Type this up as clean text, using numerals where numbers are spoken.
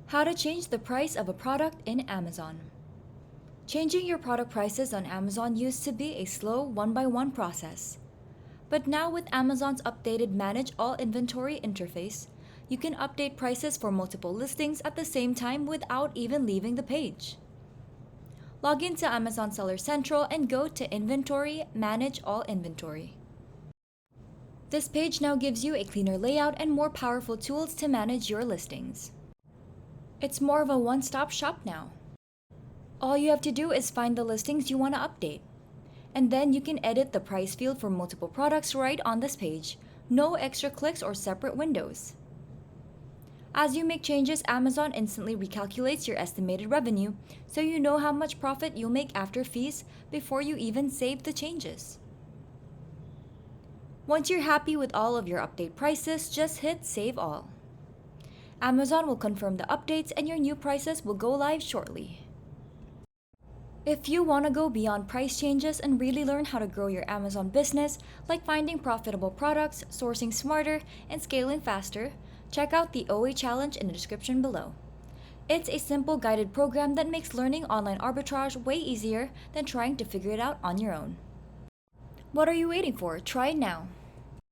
How to change the price of a product in Amazon. Changing your product prices on Amazon used to be a slow one-by-one process. But now with Amazon's updated Manage All Inventory interface, you can update prices for multiple listings at the same time without even leaving the page. Log into Amazon Seller Central and go to Inventory, Manage All Inventory. This page now gives you a cleaner layout and more powerful tools to manage your listings. It's more of a one-stop shop now. All you have to do is find the listings you want to update. And then you can edit the price field for multiple products right on this page. No extra clicks or separate windows. As you make changes, Amazon instantly recalculates your estimated revenue, so you know how much profit you'll make after fees before you even save the changes. Once you're happy with all of your update prices, just hit Save All. Amazon will confirm the updates and your new prices will go live shortly. If you want to go beyond price changes and really learn how to grow your Amazon business, like finding profitable products, sourcing smarter, and scaling faster, check out the OA Challenge in the description below. It's a simple guided program that makes learning online arbitrage way easier than trying to figure it out on your own. What are you waiting for? Try it now.